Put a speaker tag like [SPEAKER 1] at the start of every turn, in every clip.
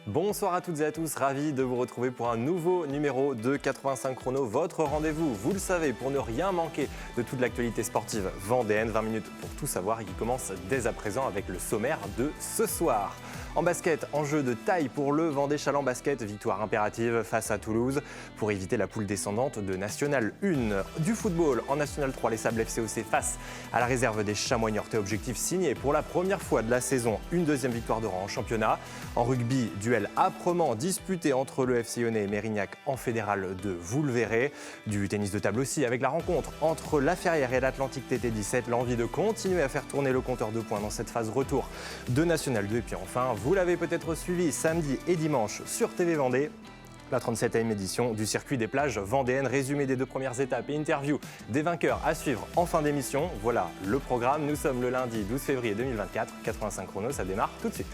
[SPEAKER 1] Bonsoir à toutes et à tous, ravi de vous retrouver pour un nouveau numéro de 85 chrono, votre rendez-vous, vous le savez, pour ne rien manquer de toute l'actualité sportive vendéenne. 20 minutes pour tout savoir et qui commence dès à présent avec le sommaire de ce soir. En basket, enjeu de taille pour le Vendée Chaland Basket, victoire impérative face à Toulouse pour éviter la poule descendante de National 1. Du football en National 3, les Sables FCOC face à la réserve des Chamois Niortais, objectif signé pour la première fois de la saison, une deuxième victoire de rang en championnat. En rugby, duel âprement disputé entre le FC Lyonnais et Mérignac en fédéral 2, vous le verrez. Du tennis de table aussi avec la rencontre entre la Ferrière et l'Atlantique TT17, l'envie de continuer à faire tourner le compteur de points dans cette phase retour de National 2. Et puis enfin, vous l'avez peut-être suivi samedi et dimanche sur TV Vendée, la 37e édition du circuit des plages vendéennes. Résumé des deux premières étapes et interview des vainqueurs à suivre en fin d'émission. Voilà le programme. Nous sommes le lundi 12 février 2024. 85 chrono, ça démarre tout de suite.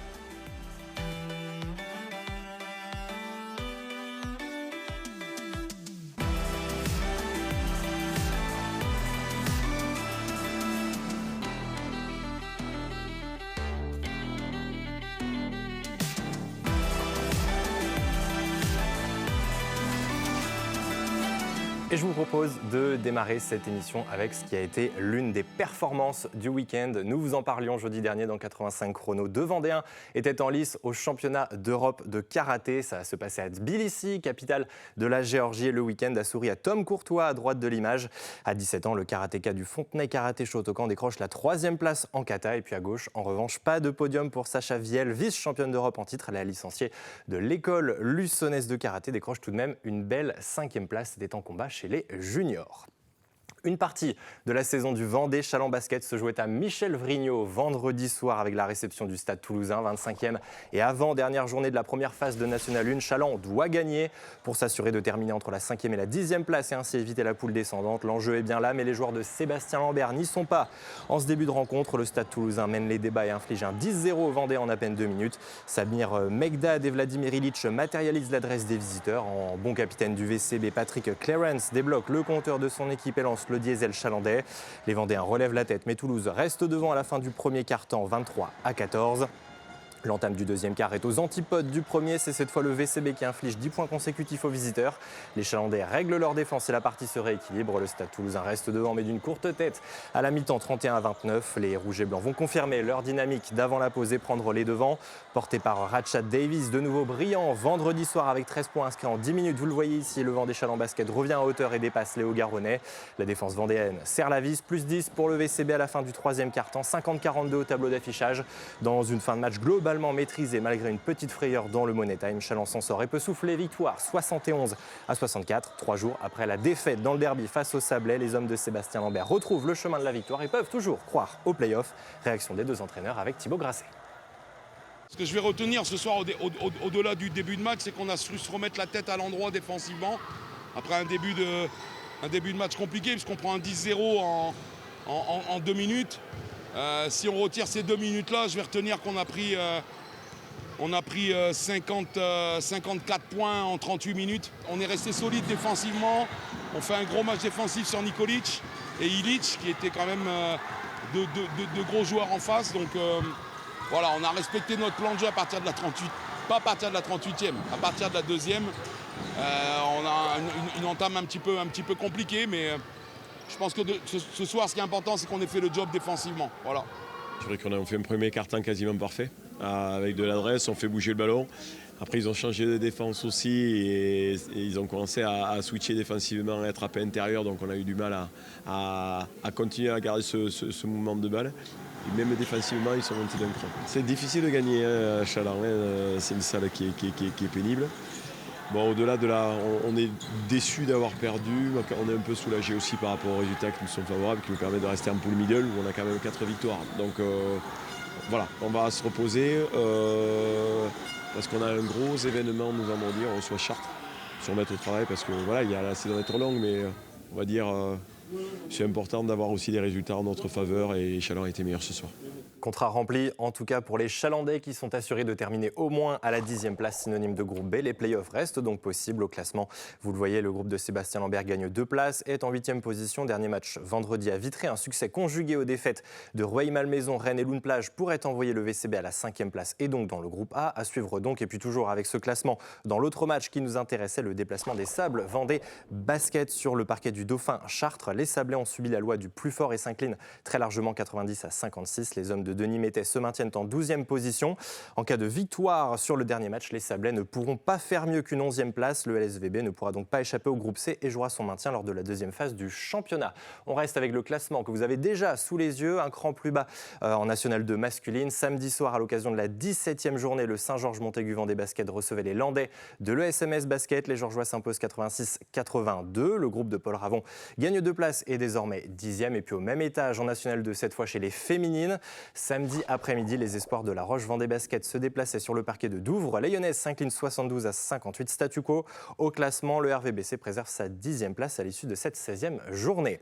[SPEAKER 1] Et je vous propose de démarrer cette émission avec ce qui a été l'une des performances du week-end. Nous vous en parlions jeudi dernier dans 85 chrono. Deux Vendéens étaient en lice au championnat d'Europe de karaté. Ça se passait à Tbilissi, capitale de la Géorgie. Et le week-end a souri à Tom Courtois, à droite de l'image. À 17 ans, le karatéka du Fontenay Karaté Shotokan décroche la 3e place en kata. Et puis à gauche, en revanche, pas de podium pour Sacha Viel, vice-championne d'Europe en titre. La licenciée de l'école luçonnaise de karaté décroche tout de même une belle 5e place. C'était en combat chez les juniors. Une partie de la saison du Vendée Chaland Basket se jouait à Michel-Vrignot vendredi soir avec la réception du Stade Toulousain, 25e et avant-dernière journée de la première phase de National 1. Chaland doit gagner pour s'assurer de terminer entre la 5e et la 10e place et ainsi éviter la poule descendante. L'enjeu est bien là, mais les joueurs de Sébastien Lambert n'y sont pas. En ce début de rencontre, le Stade Toulousain mène les débats et inflige un 10-0 au Vendée en à peine 2 minutes. Samir Megdad et Vladimir Ilic matérialisent l'adresse des visiteurs. En bon capitaine du VCB, Patrick Clarence débloque le compteur de son équipe et lance le diesel chalandais. Les Vendéens relèvent la tête, mais Toulouse reste devant à la fin du premier quart-temps, 23-14. L'entame du deuxième quart est aux antipodes du premier. C'est cette fois le VCB qui inflige 10 points consécutifs aux visiteurs. Les Chalandais règlent leur défense et la partie se rééquilibre. Le Stade Toulousain reste devant, mais d'une courte tête. À la mi-temps, 31-29, les Rouges et Blancs vont confirmer leur dynamique d'avant la pause et prendre les devants. Porté par Ratchat Davis, de nouveau brillant vendredi soir avec 13 points inscrits en 10 minutes. Vous le voyez ici, le Vendée Chaland Basket revient à hauteur et dépasse Léo Garonnais. La défense vendéenne serre la vis. Plus 10 pour le VCB à la fin du troisième quart-temps. 50-42 au tableau d'affichage. Dans une fin de match globale maîtrisé malgré une petite frayeur dans le Money Time. Chaland s'en sort et peut souffler. Victoire 71-64. 3 jours après la défaite dans le derby face au Sablais, les hommes de Sébastien Lambert retrouvent le chemin de la victoire et peuvent toujours croire aux play-offs. Réaction des deux entraîneurs avec Thibaut Grasset.
[SPEAKER 2] Ce que je vais retenir ce soir au-delà du début de match, c'est qu'on a su se remettre la tête à l'endroit défensivement. Après un début de match compliqué puisqu'on prend un 10-0 en 2 minutes. Si on retire ces 2 minutes-là, je vais retenir qu'on a pris 54 points en 38 minutes. On est resté solide défensivement. On fait un gros match défensif sur Nikolic et Ilic, qui étaient quand même de gros joueurs en face. Donc voilà, on a respecté notre plan de jeu à partir de la 38, pas à partir de la 38e, à partir de la 2e. On a une entame un petit peu compliquée, mais je pense que ce soir, ce qui est important, c'est qu'on ait fait le job défensivement. Voilà.
[SPEAKER 3] Je dirais qu'on a fait un premier quart-temps quasiment parfait, avec de l'adresse, on fait bouger le ballon. Après, ils ont changé de défense aussi et ils ont commencé à switcher défensivement, à être à peu intérieur. Donc on a eu du mal à continuer à garder ce mouvement de balle. Et même défensivement, ils sont montés d'un cran. C'est difficile de gagner à Chaland, c'est une salle qui est pénible. Bon, au-delà de là, on est déçus d'avoir perdu. On est un peu soulagé aussi par rapport aux résultats qui nous sont favorables, qui nous permettent de rester en pool middle où on a quand même 4 victoires. Donc voilà, on va se reposer parce qu'on a un gros événement nous vendredi. On reçoit Chartres, se remettre au travail parce que voilà, il y a la saison est trop longue, mais on va dire c'est important d'avoir aussi des résultats en notre faveur et Chalon a été meilleur ce soir.
[SPEAKER 1] Contrat rempli, en tout cas pour les Chalandais qui sont assurés de terminer au moins à la 10e place, synonyme de groupe B. Les playoffs restent donc possibles au classement. Vous le voyez, le groupe de Sébastien Lambert gagne 2 places et est en 8e position. Dernier match vendredi à Vitré. Un succès conjugué aux défaites de Rueil-Malmaison, Rennes et Loun-Plage pourrait envoyer le VCB à la 5e place et donc dans le groupe A. À suivre donc. Et puis toujours avec ce classement, dans l'autre match qui nous intéressait, le déplacement des Sables Vendée Basket sur le parquet du Dauphin Chartres. Les Sablés ont subi la loi du plus fort et s'inclinent très largement 90-56. Les hommes de Denis Métais se maintiennent en 12e position. En cas de victoire sur le dernier match, les Sablais ne pourront pas faire mieux qu'une 11e place. Le LSVB ne pourra donc pas échapper au groupe C et jouera son maintien lors de la 2e phase du championnat. On reste avec le classement que vous avez déjà sous les yeux, un cran plus bas en National 2 masculine. Samedi soir, à l'occasion de la 17e journée, le Saint-Georges-Montaigu Vendée Basket recevait les Landais de l'ESMS Basket. Les Georgeois s'imposent 86-82. Le groupe de Paul Ravon gagne 2 places et désormais 10e. Et puis au même étage en National 2, cette fois chez les féminines. Samedi après-midi, les espoirs de la Roche-Vendée Basket se déplaçaient sur le parquet de Douvres. Les Lyonnaises s'inclinent 72-58. Statu quo au classement, le RVBC préserve sa 10e place à l'issue de cette 16e journée.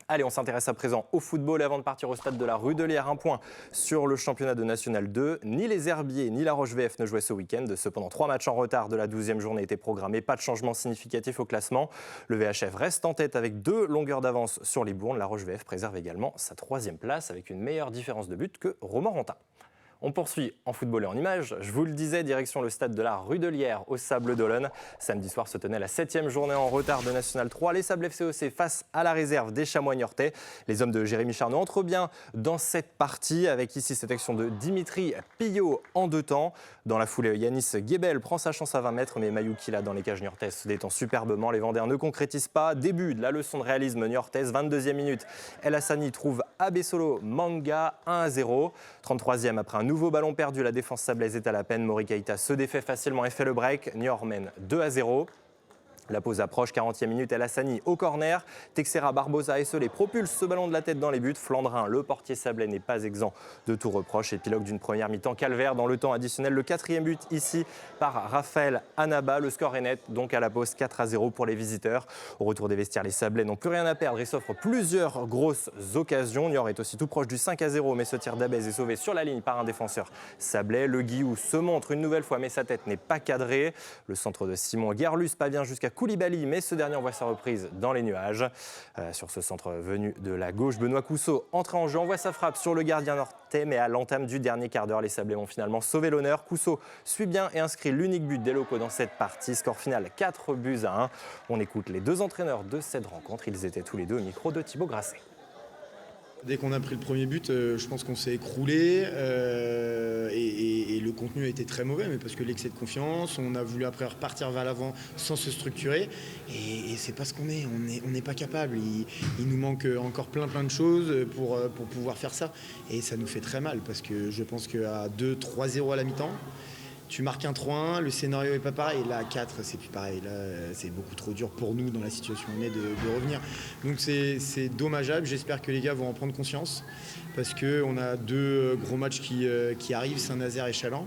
[SPEAKER 1] Allez, on s'intéresse à présent au football avant de partir au stade de la Rudelière. Un point sur le championnat de National 2. Ni les Herbiers ni la Roche VF ne jouaient ce week-end. Cependant, 3 matchs en retard de la 12e journée étaient programmés. Pas de changement significatif au classement. Le VHF reste en tête avec 2 longueurs d'avance sur les Bournes. La Roche VF préserve également sa 3e place avec une meilleure différence de but que Romorantin. On poursuit en football et en images. Je vous le disais, direction le stade de la Rudelière au Sables-d'Olonne. Samedi soir se tenait la 7e journée en retard de National 3. Les Sables FCOC face à la réserve des Chamois niortais. Les hommes de Jérémy Charnot entrent bien dans cette partie avec ici cette action de Dimitri Pillot en 2 temps. Dans la foulée, Yanis Guébel prend sa chance à 20 mètres, mais Mayouki là dans les cages niortais se détend superbement. Les Vendéens ne concrétisent pas. Début de la leçon de réalisme niortaise. 22e minute, El Hassani trouve Abessolo Manga 1-0. 33e après un nouveau ballon perdu, la défense sablaise est à la peine. Mori Keita se défait facilement et fait le break. Niort mène 2-0. La pause approche, 40e minute, El Hassani au corner. Texera, Barbosa et Solé propulsent ce ballon de la tête dans les buts. Flandrin, le portier sablais, n'est pas exempt de tout reproche. Épilogue d'une première mi-temps calvaire dans le temps additionnel. Le 4e but ici par Raphaël Anaba. Le score est net, donc à la pause 4-0 pour les visiteurs. Au retour des vestiaires, les Sablais n'ont plus rien à perdre et s'offrent plusieurs grosses occasions. Niort est aussi tout proche du 5-0, mais ce tir d'Abez est sauvé sur la ligne par un défenseur sablais. Le Guillou se montre une nouvelle fois, mais sa tête n'est pas cadrée. Le centre de Simon Guerlus parvient jusqu'à Koulibaly, mais ce dernier envoie sa reprise dans les nuages. Sur ce centre venu de la gauche, Benoît Cousseau, entré en jeu, envoie sa frappe sur le gardien nortais, mais à l'entame du dernier quart d'heure, les Sablés vont finalement sauver l'honneur. Cousseau suit bien et inscrit l'unique but des locaux dans cette partie. Score final 4-1. On écoute les 2 entraîneurs de cette rencontre. Ils étaient tous les 2 au micro de Thibaut Grasset.
[SPEAKER 4] Dès qu'on a pris le premier but, je pense qu'on s'est écroulé et le contenu a été très mauvais, mais parce que l'excès de confiance, on a voulu après repartir vers l'avant sans se structurer et c'est pas ce qu'on est, on n'est pas capable. Il nous manque encore plein de choses pour pouvoir faire ça et ça nous fait très mal parce que je pense qu'à 2-3-0 à la mi-temps, tu marques un 3-1, le scénario n'est pas pareil. Là, à 4, c'est plus pareil. Là, c'est beaucoup trop dur pour nous, dans la situation où on est, de revenir. Donc, c'est dommageable. J'espère que les gars vont en prendre conscience parce qu'on a 2 gros matchs qui arrivent, Saint-Nazaire et Chaland,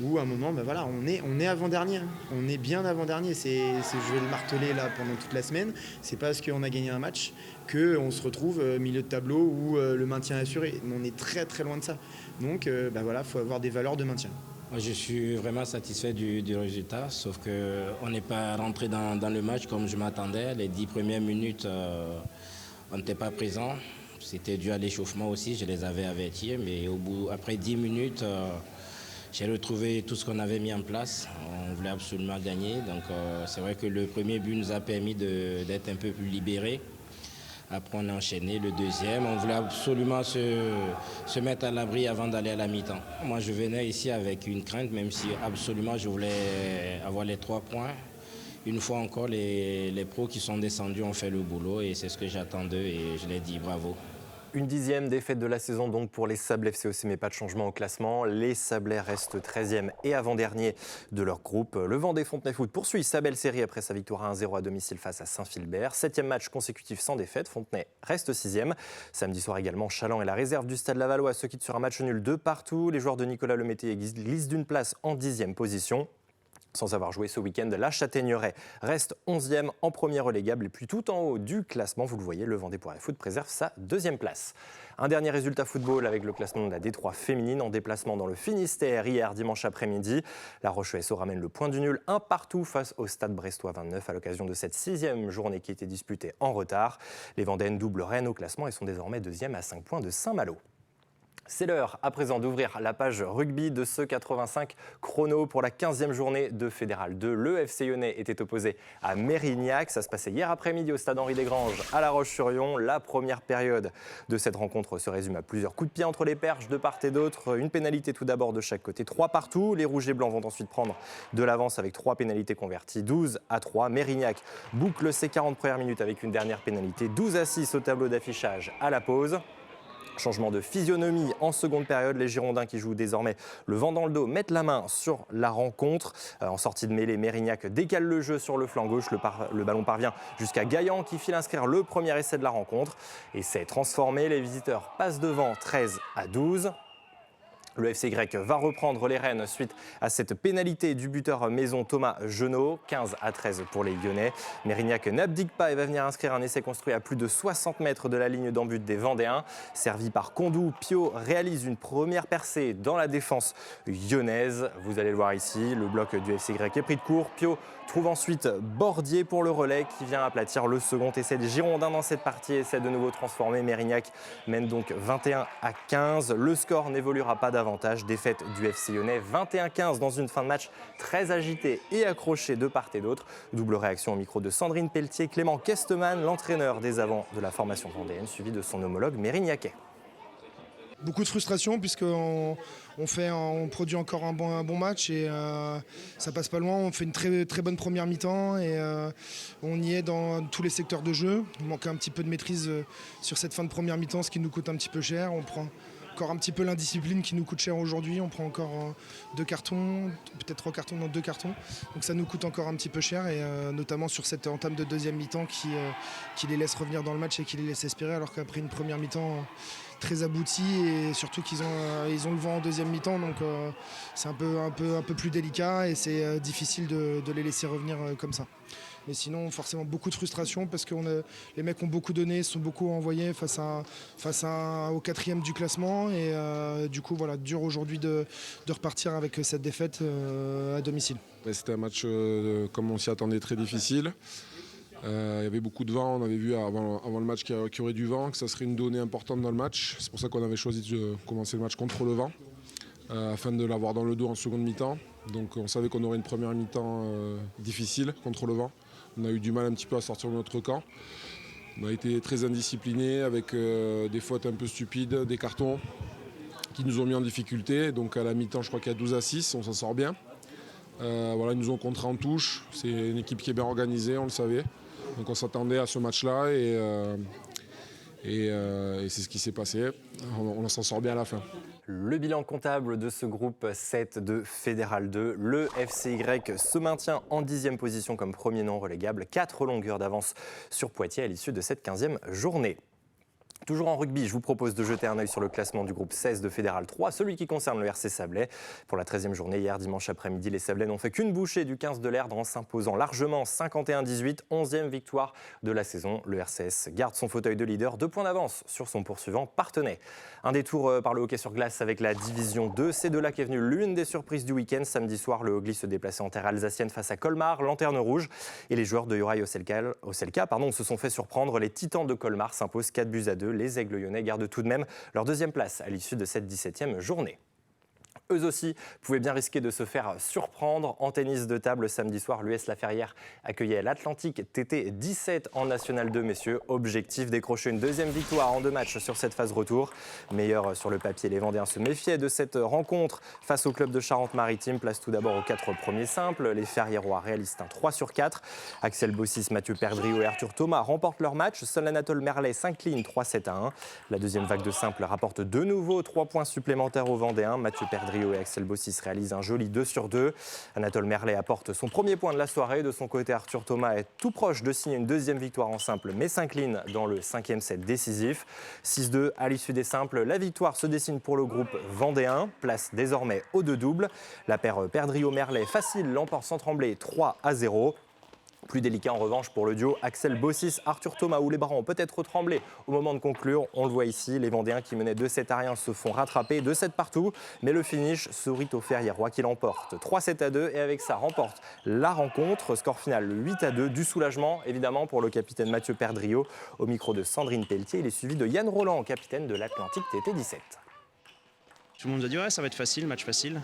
[SPEAKER 4] où à un moment, ben voilà, on est avant-dernier. On est bien avant-dernier. Je vais le marteler là pendant toute la semaine. C'est pas parce qu'on a gagné un match qu'on se retrouve au milieu de tableau où le maintien est assuré. On est très, très loin de ça. Donc, ben voilà, il faut avoir des valeurs de maintien.
[SPEAKER 5] Je suis vraiment satisfait du résultat, sauf qu'on n'est pas rentré dans le match comme je m'attendais. Les 10 premières minutes, on n'était pas présent. C'était dû à l'échauffement aussi, je les avais avertis. Mais après 10 minutes, j'ai retrouvé tout ce qu'on avait mis en place. On voulait absolument gagner. Donc c'est vrai que le premier but nous a permis d'être un peu plus libérés. Après, on a enchaîné le deuxième. On voulait absolument se mettre à l'abri avant d'aller à la mi-temps. Moi, je venais ici avec une crainte, même si absolument je voulais avoir les 3 points. Une fois encore, les pros qui sont descendus ont fait le boulot et c'est ce que j'attends d'eux et je les dis bravo.
[SPEAKER 1] Une 10e défaite de la saison donc pour les Sables FCOC, mais pas de changement au classement. Les Sablais restent 13e et avant-dernier de leur groupe. Le Vendée Fontenay Foot poursuit sa belle série après sa victoire à 1-0 à domicile face à Saint-Philbert. 7e match consécutif sans défaite, Fontenay reste 6e. Samedi soir également, Chaland et la réserve du Stade Lavallois se quittent sur un match nul de partout. Les joueurs de Nicolas Lemété glissent d'une place en 10e position. Sans avoir joué ce week-end, la Châtaigneraie reste 11e en premier relégable et puis tout en haut du classement. Vous le voyez, le Vendée Poirier Foot préserve sa 2e place. Un dernier résultat football avec le classement de la D3 féminine en déplacement dans le Finistère hier dimanche après-midi. La Roche-ESO ramène le point du nul, un partout face au Stade Brestois 29 à l'occasion de cette 6e journée qui était disputée en retard. Les Vendéennes doublent Rennes au classement et sont désormais 2e à 5 points de Saint-Malo. C'est l'heure à présent d'ouvrir la page rugby de ce 85 chrono pour la 15e journée de Fédéral 2. Le FC Lyonnais était opposé à Mérignac. Ça se passait hier après-midi au stade Henri-Desgranges à La Roche-sur-Yon. La première période de cette rencontre se résume à plusieurs coups de pied entre les perches de part et d'autre. Une pénalité tout d'abord de chaque côté, 3 partout. Les Rouges et Blancs vont ensuite prendre de l'avance avec 3 pénalités converties, 12-3. Mérignac boucle ses 40 premières minutes avec une dernière pénalité, 12-6 au tableau d'affichage à la pause. Changement de physionomie en seconde période. Les Girondins qui jouent désormais le vent dans le dos mettent la main sur la rencontre. En sortie de mêlée, Mérignac décale le jeu sur le flanc gauche. Le ballon parvient jusqu'à Gaillan qui file inscrire le premier essai de la rencontre. Et c'est transformé. Les visiteurs passent devant 13-12. Le FCY va reprendre les rênes suite à cette pénalité du buteur maison Thomas Genot, 15-13 pour les Lyonnais. Mérignac n'abdique pas et va venir inscrire un essai construit à plus de 60 mètres de la ligne d'en but des Vendéens. Servi par Condou, Pio réalise une première percée dans la défense lyonnaise. Vous allez le voir ici, le bloc du FCY est pris de court. Pio trouve ensuite Bordier pour le relais qui vient aplatir le second essai des Girondins dans cette partie. Essai de nouveau transformé. Mérignac mène donc 21-15. Le score n'évoluera pas davantage. Défaite du FC Lyonnais 21-15 dans une fin de match très agitée et accrochée de part et d'autre. Double réaction au micro de Sandrine Pelletier, Clément Kesteman, l'entraîneur des avants de la formation vendéenne, suivi de son homologue Mérignacais.
[SPEAKER 6] Beaucoup de frustration puisqu'on produit encore un bon match et ça passe pas loin. On fait une très bonne première mi-temps et on y est dans tous les secteurs de jeu. Il manque un petit peu de maîtrise sur cette fin de première mi-temps, ce qui nous coûte un petit peu cher. On prend encore un petit peu l'indiscipline qui nous coûte cher aujourd'hui. On prend encore 2 cartons, peut-être 3 cartons, non 2 cartons. Donc ça nous coûte encore un petit peu cher et notamment sur cette entame de deuxième mi-temps qui les laisse revenir dans le match et qui les laisse espérer alors qu'après une première mi-temps très aboutie et surtout qu'ils ont le vent en deuxième mi-temps, donc c'est un peu plus délicat et c'est difficile de les laisser revenir comme ça. Mais sinon, forcément, beaucoup de frustration parce que les mecs ont beaucoup donné, sont beaucoup envoyés face au 4e du classement et du coup, voilà, dur aujourd'hui de repartir avec cette défaite à domicile.
[SPEAKER 7] C'était un match, comme on s'y attendait, très difficile. Il y avait beaucoup de vent, on avait vu avant le match qu'il y aurait du vent, que ça serait une donnée importante dans le match. C'est pour ça qu'on avait choisi de commencer le match contre le vent, afin de l'avoir dans le dos en seconde mi-temps. Donc on savait qu'on aurait une première mi-temps difficile contre le vent. On a eu du mal un petit peu à sortir de notre camp. On a été très indisciplinés avec des fautes un peu stupides, des cartons qui nous ont mis en difficulté. Donc à la mi-temps, je crois qu'il y a 12-6, on s'en sort bien. Voilà, ils nous ont contré en touche. C'est une équipe qui est bien organisée, on le savait. Donc on s'attendait à ce match-là et c'est ce qui s'est passé. On s'en sort bien à la fin.
[SPEAKER 1] Le bilan comptable de ce groupe 7 de Fédéral 2, le FCY se maintient en 10e position comme premier non relégable, 4 longueurs d'avance sur Poitiers à l'issue de cette 15e journée. Toujours en rugby, je vous propose de jeter un œil sur le classement du groupe 16 de Fédéral 3, celui qui concerne le RC Sablé. Pour la 13e journée, hier dimanche après-midi, les Sablés n'ont fait qu'une bouchée du 15 de l'Erdre en s'imposant largement 51-18, 11e victoire de la saison. Le RCS garde son fauteuil de leader, 2 points d'avance sur son poursuivant Parthenay. Un détour par le hockey sur glace avec la Division 2, c'est de là qu'est venue l'une des surprises du week-end. Samedi soir, le Hogli se déplaçait en terre alsacienne face à Colmar, Lanterne Rouge. Et les joueurs de Juraj Oselka se sont fait surprendre. Les Titans de Colmar s'imposent 4-2. Les Aigles lyonnais gardent tout de même leur 2e place à l'issue de cette 17e journée. Eux aussi pouvaient bien risquer de se faire surprendre. En tennis de table, samedi soir, l'US La Ferrière accueillait l'Atlantique TT 17 en National 2, messieurs. Objectif, décrocher une 2e victoire en 2 matchs sur cette phase retour. Meilleur sur le papier, les Vendéens se méfiaient de cette rencontre face au club de Charente-Maritime. Place tout d'abord aux 4 premiers simples. Les Ferriérois réalisent un 3/4. Axel Bossis, Mathieu Perdriau et Arthur Thomas remportent leur match. Seul l'Anatole Merlet s'incline 3-7-1. La 2e vague de simples rapporte de nouveau 3 points supplémentaires aux Vendéens. Mathieu Perdriau Perdrio et Axel Bossis réalisent un joli 2-sur-2. Anatole Merlet apporte son premier point de la soirée. De son côté, Arthur Thomas est tout proche de signer une deuxième victoire en simple, mais s'incline dans le 5e set décisif. 6-2 à l'issue des simples. La victoire se dessine pour le groupe vendéen, place désormais aux 2 doubles. La paire Perdrio-Merlet facile l'emporte sans trembler 3-0. Plus délicat en revanche pour le duo Axel Bossis, Arthur Thomas, où les bras ont peut-être tremblé au moment de conclure. On le voit ici, les Vendéens qui menaient 2-7-1 se font rattraper, 2-7 partout. Mais le finish sourit aux Ferriérois qui l'emportent 3-7-2 et avec ça remporte la rencontre. Score final 8-2, du soulagement évidemment pour le capitaine Mathieu Perdrio. Au micro de Sandrine Pelletier, il est suivi de Yann Roland, capitaine de l'Atlantique TT17.
[SPEAKER 8] Tout le monde nous a dit ouais, ça va être facile, match facile.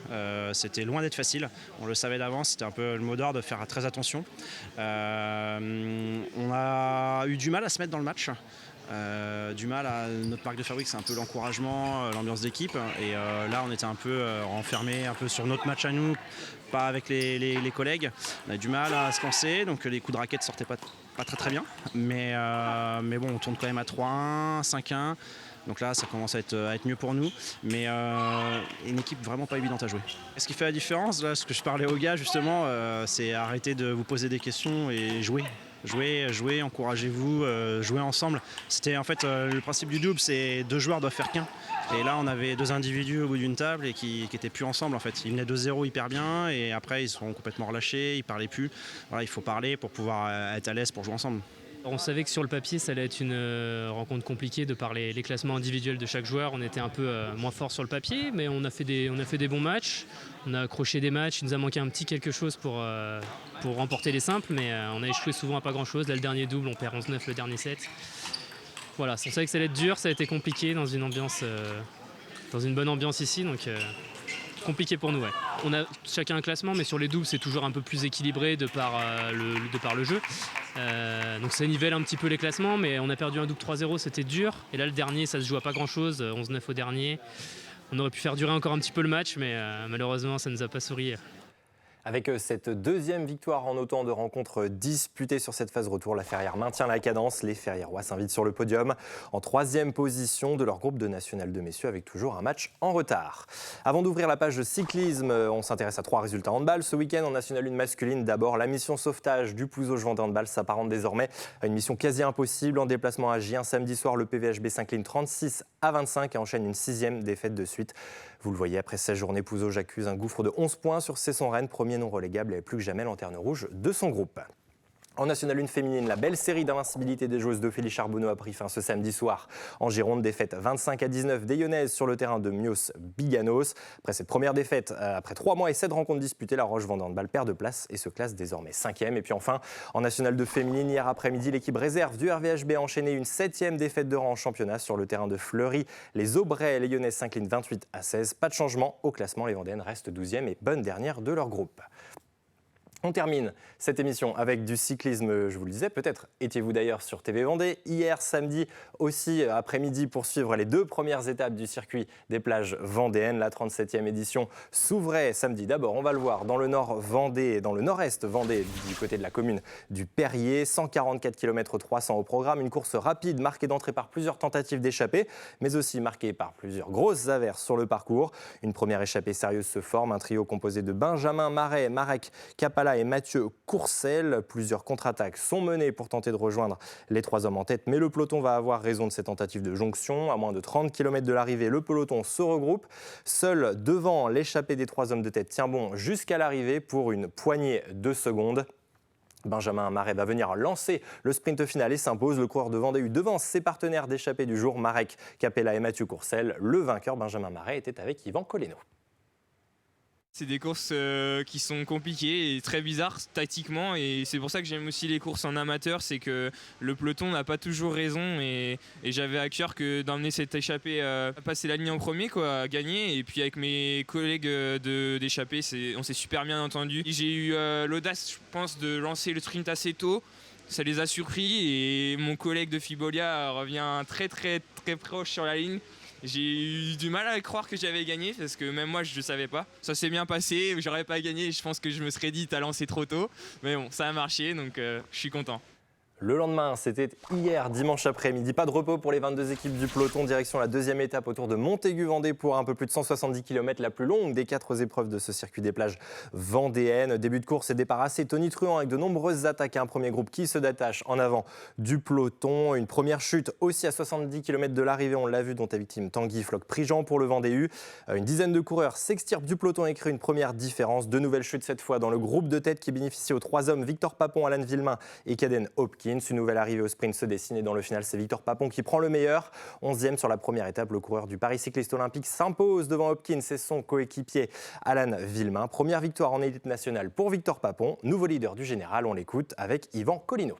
[SPEAKER 8] C'était loin d'être facile. On le savait d'avance, c'était un peu le mot d'ordre de faire très attention. On a eu du mal à se mettre dans le match. Du mal à notre marque de fabrique, c'est un peu l'encouragement, l'ambiance d'équipe. Et là, on était un peu enfermé un peu sur notre match à nous, pas avec les collègues. On a du mal à se lancer, donc les coups de raquette sortaient pas très bien. Mais bon, on tourne quand même à 3-1, 5-1. Donc là, ça commence à être mieux pour nous, mais une équipe vraiment pas évidente à jouer. Ce qui fait la différence, là, ce que je parlais aux gars justement, c'est arrêter de vous poser des questions et jouer. Jouer, encouragez-vous, jouer ensemble. C'était en fait le principe du double, c'est 2 joueurs doivent faire qu'un. Et là, on avait 2 individus au bout d'une table et qui étaient plus ensemble en fait. Ils venaient 2-0 hyper bien et après ils sont complètement relâchés, ils parlaient plus. Voilà, il faut parler pour pouvoir être à l'aise pour jouer ensemble.
[SPEAKER 9] On savait que sur le papier, ça allait être une rencontre compliquée de par les classements individuels de chaque joueur. On était un peu moins fort sur le papier, mais on a fait des bons matchs. On a accroché des matchs. Il nous a manqué un petit quelque chose pour remporter les simples, mais on a échoué souvent à pas grand-chose. Là, le dernier double, on perd 11-9 le dernier set. Voilà, on savait que ça allait être dur, ça a été compliqué dans une bonne ambiance ici. Donc, compliqué pour nous, ouais. On a chacun un classement, mais sur les doubles, c'est toujours un peu plus équilibré de par le jeu. Donc ça nivelle un petit peu les classements, mais on a perdu un double 3-0, c'était dur. Et là, le dernier, ça se joue à pas grand-chose, 11-9 au dernier. On aurait pu faire durer encore un petit peu le match, mais malheureusement, ça ne nous a pas souri.
[SPEAKER 1] Avec cette deuxième victoire en autant de rencontres disputées sur cette phase retour, la Ferrière maintient la cadence. Les Ferriérois s'invitent sur le podium en 3e position de leur groupe de National 2 messieurs avec toujours un match en retard. Avant d'ouvrir la page de cyclisme, on s'intéresse à 3 résultats handball. Ce week-end en National 1 masculine, d'abord la mission sauvetage du Pouzauges Vendée Handball s'apparente désormais à une mission quasi impossible. En déplacement à Gien samedi soir, le PVHB s'incline 36-25 et enchaîne une 6e défaite de suite. Vous le voyez, après 16 journées, Pouzauges accuse un gouffre de 11 points sur Cesson-Rennes, premier non relégable et plus que jamais lanterne rouge de son groupe. En National 1 féminine, la belle série d'invincibilité des joueuses d'Ophélie Charbonneau a pris fin ce samedi soir. En Gironde, défaite 25-19 des Lyonnaises sur le terrain de Mios Biganos. Après cette première défaite, après 3 mois et 7 rencontres disputées, la Roche Vendée Handball perd de place et se classe désormais 5e. Et puis enfin, en National 2 féminine, hier après-midi, l'équipe réserve du RVHB a enchaîné une 7e défaite de rang en championnat sur le terrain de Fleury. Les Aubrais et les Lyonnaises s'inclinent 28-16. Pas de changement au classement, les Vendéennes restent 12e et bonne dernière de leur groupe. On termine cette émission avec du cyclisme, je vous le disais, peut-être étiez-vous d'ailleurs sur TV Vendée. Hier, samedi, aussi après-midi, pour suivre les 2 premières étapes du circuit des plages vendéennes. La 37e édition s'ouvrait samedi. D'abord, on va le voir dans le nord Vendée, dans le nord-est Vendée, du côté de la commune du Perrier. 144 km 300 au programme. Une course rapide marquée d'entrée par plusieurs tentatives d'échappée, mais aussi marquée par plusieurs grosses averses sur le parcours. Une première échappée sérieuse se forme. Un trio composé de Benjamin Marais, Marek Kapala et Mathieu Courcel. Plusieurs contre-attaques sont menées pour tenter de rejoindre les 3 hommes en tête, mais le peloton va avoir raison de ces tentatives de jonction. À moins de 30 km de l'arrivée, le peloton se regroupe. Seul devant, l'échappée des 3 hommes de tête tient bon jusqu'à l'arrivée pour une poignée de secondes. Benjamin Marais va venir lancer le sprint final et s'impose. Le coureur de Vendée U devance ses partenaires d'échappée du jour, Marek Kapela et Mathieu Courcel. Le vainqueur, Benjamin Marais, était avec Yvan Coleno.
[SPEAKER 10] C'est des courses qui sont compliquées et très bizarres tactiquement, et c'est pour ça que j'aime aussi les courses en amateur, c'est que le peloton n'a pas toujours raison, et j'avais à cœur d'emmener cette échappée à passer la ligne en premier, à gagner. Et puis avec mes collègues d'échappée, on s'est super bien entendu. J'ai eu l'audace, je pense, de lancer le sprint assez tôt. Ça les a surpris et mon collègue de Fibolia revient très très très proche sur la ligne. J'ai eu du mal à croire que j'avais gagné parce que même moi je ne savais pas. Ça s'est bien passé, j'aurais pas gagné, je pense que je me serais dit t'as lancé trop tôt. Mais bon, ça a marché, donc je suis content.
[SPEAKER 1] Le lendemain, c'était hier, dimanche après-midi. Pas de repos pour les 22 équipes du peloton. Direction la deuxième étape autour de Montaigu-Vendée pour un peu plus de 170 km, la plus longue des 4 épreuves de ce circuit des plages vendéennes. Début de course et départ assez tonitruant avec de nombreuses attaques. Un premier groupe qui se détache en avant du peloton. Une première chute aussi à 70 km de l'arrivée, on l'a vu, dont est victime Tanguy Floch-Prigent pour le Vendée U. Une dizaine de coureurs s'extirpent du peloton et créent une première différence. De nouvelles chutes cette fois dans le groupe de tête qui bénéficie aux 3 hommes, Victor Papon, Alan Villemain et Caden Hopkins. Une nouvelle arrivée au sprint se dessine et dans le final, c'est Victor Papon qui prend le meilleur. 11e sur la première étape, le coureur du Paris Cycliste Olympique s'impose devant Hopkins et son coéquipier Alan Villemain. Première victoire en élite nationale pour Victor Papon, nouveau leader du général. On l'écoute avec Yvan Collineau.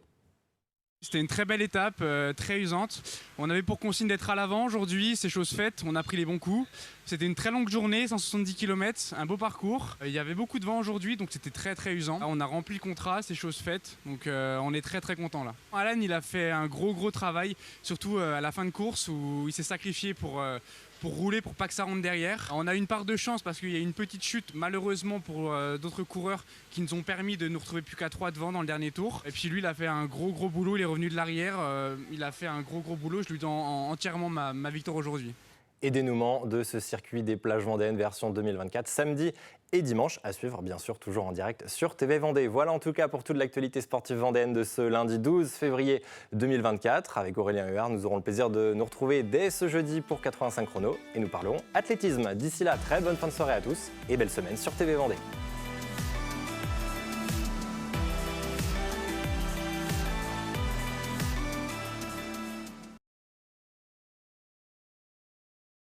[SPEAKER 11] C'était une très belle étape, très usante. On avait pour consigne d'être à l'avant aujourd'hui, c'est chose faite, on a pris les bons coups. C'était une très longue journée, 170 km, un beau parcours. Il y avait beaucoup de vent aujourd'hui, donc c'était très très usant. On a rempli le contrat, c'est chose faite, donc on est très très content là. Alan, il a fait un gros travail, surtout à la fin de course où il s'est sacrifié pour rouler, pour pas que ça rentre derrière. On a une part de chance parce qu'il y a une petite chute malheureusement pour d'autres coureurs qui nous ont permis de nous retrouver plus qu'à 3 devant dans le dernier tour. Et puis lui, il a fait un gros boulot, il est revenu de l'arrière, il a fait un gros boulot, je lui donne entièrement ma victoire aujourd'hui.
[SPEAKER 1] Et dénouement de ce circuit des plages vendéennes version 2024, samedi et dimanche, à suivre bien sûr toujours en direct sur TV Vendée. Voilà en tout cas pour toute l'actualité sportive vendéenne de ce lundi 12 février 2024. Avec Aurélien Huard, nous aurons le plaisir de nous retrouver dès ce jeudi pour 85 chrono et nous parlerons athlétisme. D'ici là, très bonne fin de soirée à tous et belle semaine sur TV Vendée.